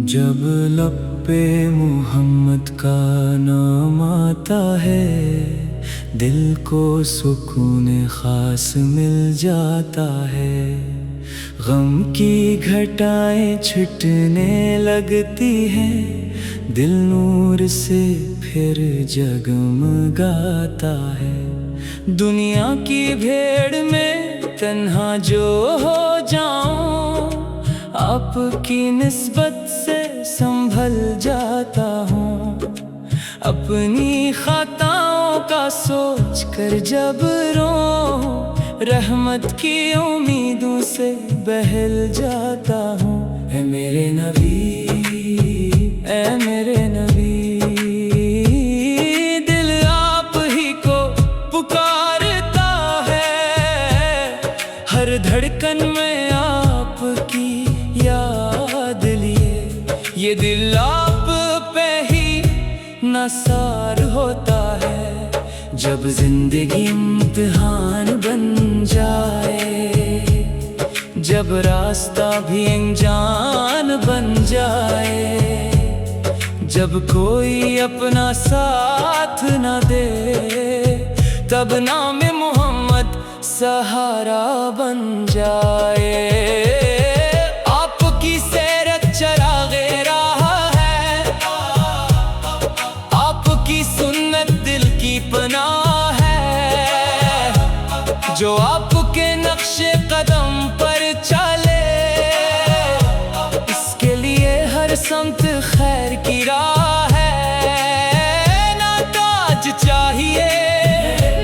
جب لب پہ محمد کا نام آتا ہے دل کو سکون خاص مل جاتا ہے، غم کی گھٹائیں چھٹنے لگتی ہیں، دل نور سے پھر جگمگاتا ہے۔ دنیا کی بھیڑ میں تنہا جو ہو جاؤں، آپ کی نسبت سے سنبھل جاتا ہوں، اپنی خطاؤں کا سوچ کر جب رو، رحمت کی امیدوں سے بہل جاتا ہوں۔ اے میرے نبی، اے میرے نبی، دل آپ ہی کو پکارتا ہے، ہر دھڑکن میں آپ کی یاد لیے، یہ دل آپ پہ ہی نثار ہوتا ہے۔ جب زندگی امتحان بن جائے، جب راستہ بھی انجان بن جائے، جب کوئی اپنا ساتھ نہ دے، تب نام محمد سہارا بن جائے۔ آپ کی سیرت چراغ راہ ہے، آپ کی سنت دل کی پناہ ہے، جو آپ کے نقش قدم پر چلے، اس کے لیے ہر سمت خیر کی راہ ہے۔ نہ تاج چاہیے،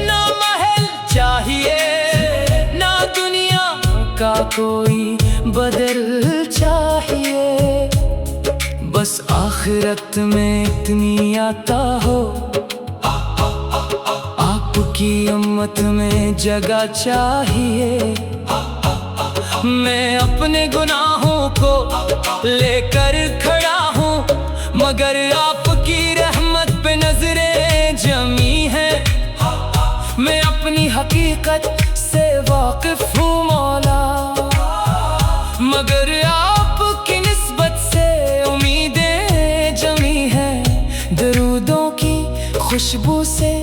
نہ محل چاہیے، نہ دنیا کا کوئی بدل چاہیے، بس آخرت میں اتنی عطا ہو، آپ کی امت میں جگہ چاہیے۔ میں اپنے گناہوں کو لے کر کھڑا ہوں، مگر آپ کی رحمت پہ نظریں جمی ہیں، میں اپنی حقیقت سے واقف ہوں مولا، مگر آپ کی نسبت سے امیدیں جمی ہیں۔ درودوں کی خوشبو سے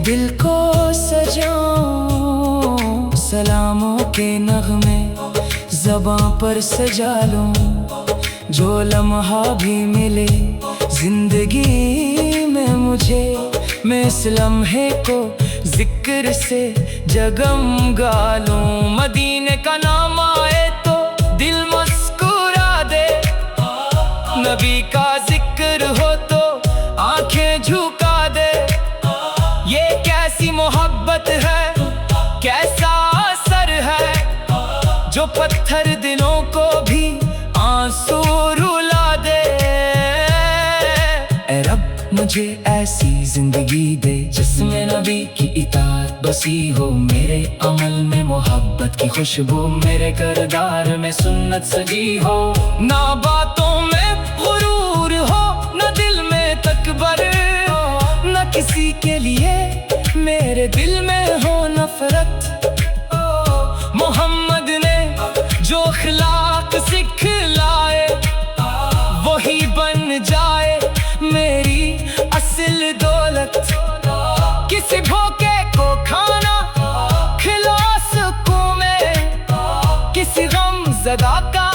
دل کو سجاؤں، سلاموں کے نغمے زباں پر سجا لوں، جو لمحہ بھی ملے زندگی میں مجھے، میں اس لمحے کو ذکر سے جگمگا لوں۔ مدینے کا نام آئے تو دل مسکرا دے، نبی کا ذکر ہو تو آنکھیں جھکا دے، یہ کیسی محبت ہے، کیسا اثر ہے، جو پتھر دلوں کو بھی آنسو رلا دے۔ اے رب مجھے ایسی زندگی دے جس میں نبی کی اطاعت بسی ہو، میرے عمل میں محبت کی خوشبو، میرے کردار میں سنت سجی ہو، نہ باتوں میں غرور ہو، نہ دل میں تکبر، نہ کسی کے لیے میرے دل میں ہو نفرت۔ محمد نے جو اخلاق سکھلائے، وہی بن جائے میری اصل دولت۔ کسی بھوکے کو کھانا کھلا سکوں میں، کسی غم زدہ کا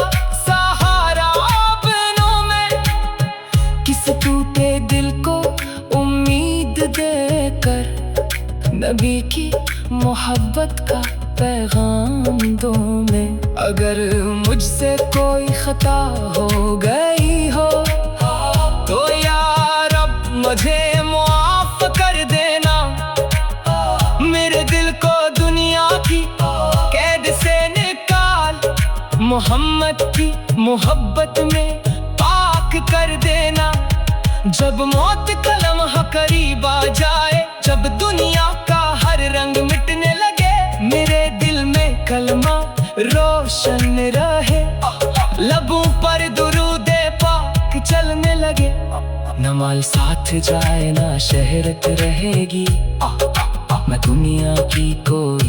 سہارا بنوں میں، کسی ٹوٹے دل کو امید دے کر نبی کی محبت کا پیغام دوں میں۔ اگر مجھ سے کوئی خطا ہو گئی ہو تو یا رب مجھے معاف کر دینا، میرے دل کو دنیا کی قید سے نکال، محمد کی محبت میں پاک کر دینا۔ جب موت کا لمحہ قریب آ جائے، جب دنیا کا ہر رنگ مٹنے لگے، میرے دل میں کلمہ روشن رہے، لبوں پر درود پاک چلنے لگے، نہ مال ساتھ جائے نہ شہرت رہے گی، میں دنیا کی کوئی